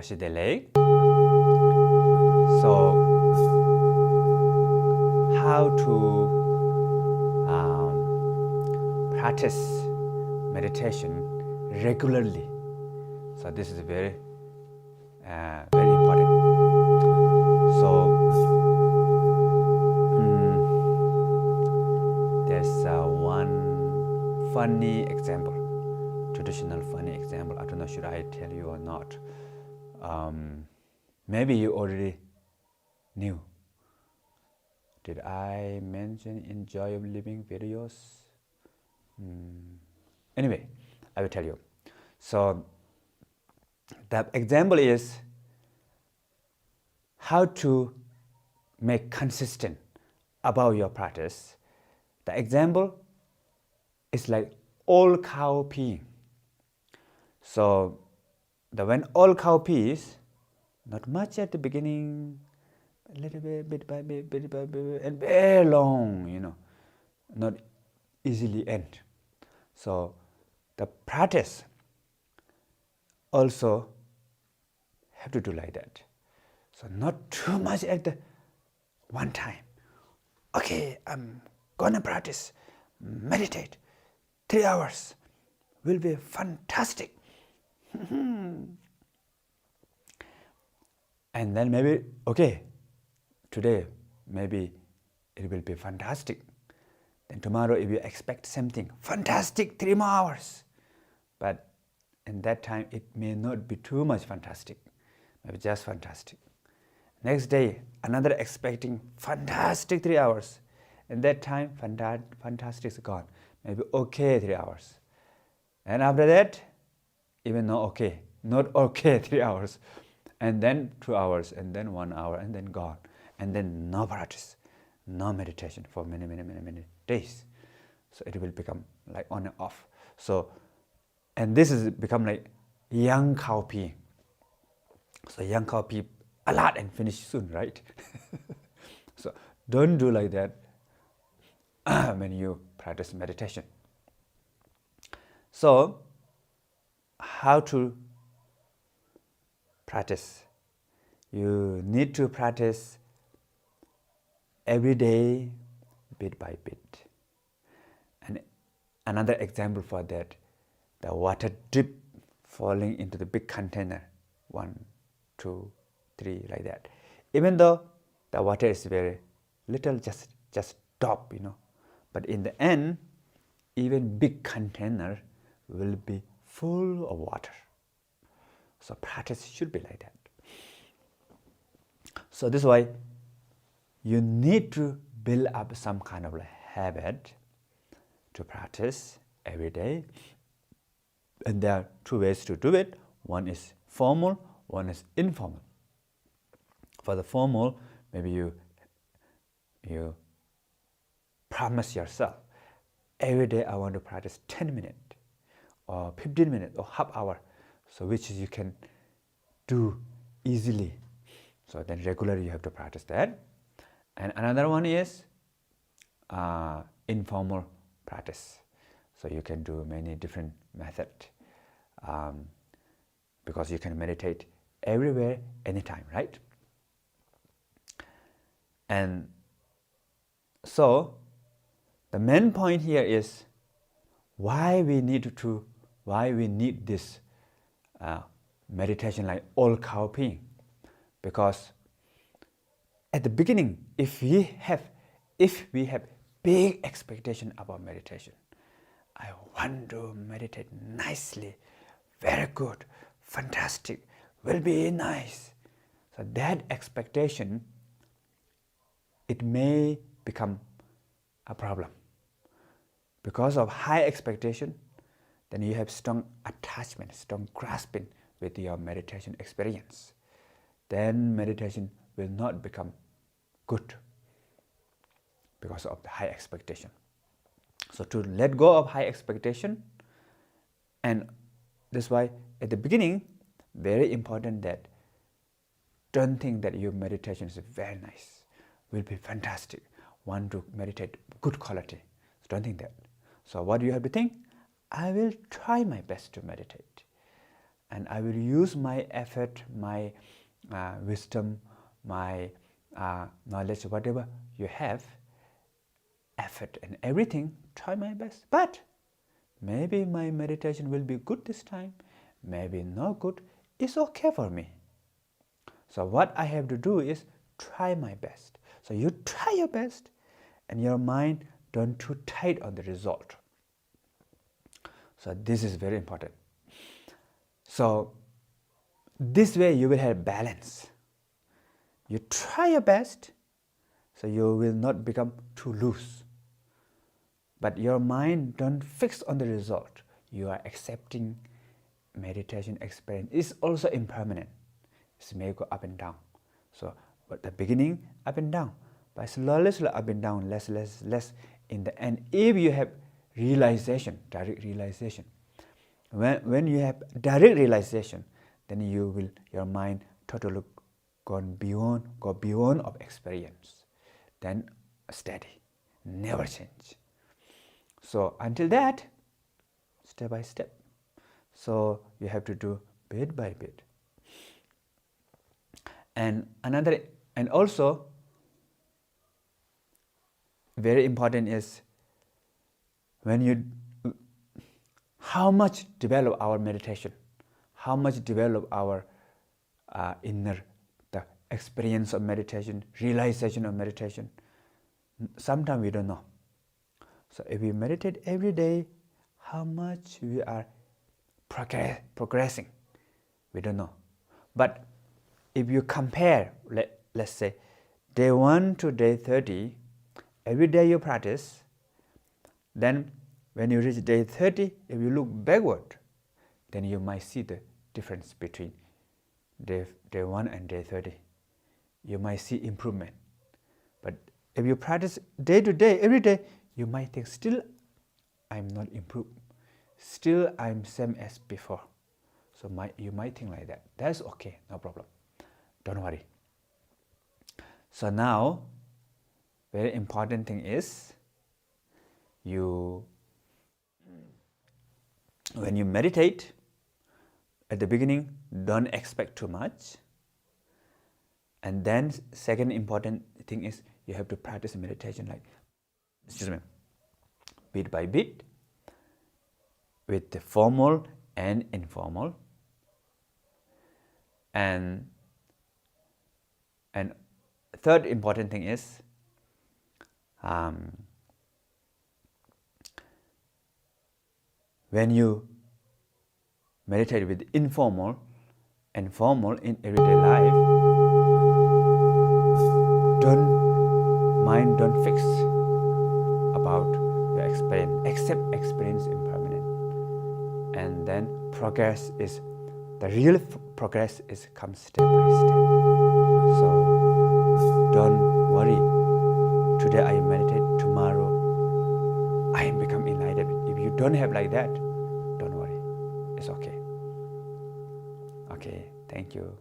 stretch the leg. So how to practice meditation regularly. So this is very important. So there's one funny example, traditional funny example. I don't know should I tell you or not. Maybe you already knew. Did I mention in Joy of Living videos? Anyway, I will tell you. So the example is how to make consistent about your practice. The example is like all cow peeing. So when all cow pees, not much at the beginning, a little bit by bit, and very long, not easily end. So the practice also have to do like that. So not too much at the one time. Okay, I'm gonna practice, meditate, 3 hours, will be fantastic. And then maybe, okay, today maybe it will be fantastic. Then tomorrow if you expect something, fantastic, 3 more hours. But in that time it may not be too much fantastic, maybe just fantastic. Next day, another expecting fantastic 3 hours. In that time, fantastic is gone. Maybe okay 3 hours. And after that, even not okay 3 hours. And then 2 hours, and then 1 hour, and then gone. And then no practice, no meditation for many days. So it will become like on and off. So, and this is become like young cow pee. So young cow pee a lot and finish soon, right? So don't do like that when you practice meditation. So how to practice? You need to practice every day, bit by bit. And another example for that, the water drip falling into the big container, 1, 2, 3, like that. Even though the water is very little, just drop, but in the end, even big container will be full of water. So practice should be like that. So this is why you need to build up some kind of habit to practice every day. And there are 2 ways to do it. One is formal, one is informal. For the formal, maybe you promise yourself, every day I want to practice 10 minutes or 15 minutes or half hour, so which you can do easily. So then regularly you have to practice that. And another one is informal practice. So you can do many different methods because you can meditate everywhere, anytime, right? And so the main point here is why we need this meditation like all cow peeing. Because at the beginning, if we have big expectation about meditation, I want to meditate nicely, very good, fantastic, will be nice. So that expectation, it may become a problem. Because of high expectation, then you have strong attachment, strong grasping with your meditation experience. Then meditation will not become good because of the high expectation. So to let go of high expectation, and that's why at the beginning, very important that don't think that your meditation is very nice, will be fantastic, want to meditate good quality. So don't think that. So what do you have to think? I will try my best to meditate. and I will use my effort, my wisdom, my knowledge, whatever you have, effort and everything, try my best. But maybe my meditation will be good this time, maybe not good. It's okay for me. So what I have to do is try my best. So you try your best, and your mind don't too tight on the result. So this is very important. So this way you will have balance. You try your best, so you will not become too loose. But your mind don't fix on the result. You are accepting meditation experience is also impermanent. It may go up and down. So at the beginning, up and down. But slowly up and down, less. In the end, if you have realization, direct realization, when you have direct realization, then your mind totally go beyond of experience. Then steady, never change. So until that, step by step. So you have to do bit by bit. And also very important is how much develop our meditation, how much develop our inner the experience of meditation, realization of meditation. Sometimes we don't know. So if we meditate every day, how much we are progressing, we don't know. But if you compare, let's say, day 1 to day 30, every day you practice, then when you reach day 30, if you look backward, then you might see the difference between day 1 and day 30. You might see improvement. But if you practice day to day, every day, you might think, still I'm not improved. Still I'm same as before. So you might think like that. That's okay, no problem. Don't worry. So now, very important thing is, when you meditate, at the beginning, don't expect too much. And then second important thing is, you have to practice meditation bit by bit, with the formal and informal. And third important thing is, when you meditate with informal and formal in everyday life, don't fix about your experience, accept experience impermanent. And then the real progress comes step by step. So don't worry, today I meditate, tomorrow I become enlightened. If you don't have like that, don't worry, it's okay. Okay, thank you.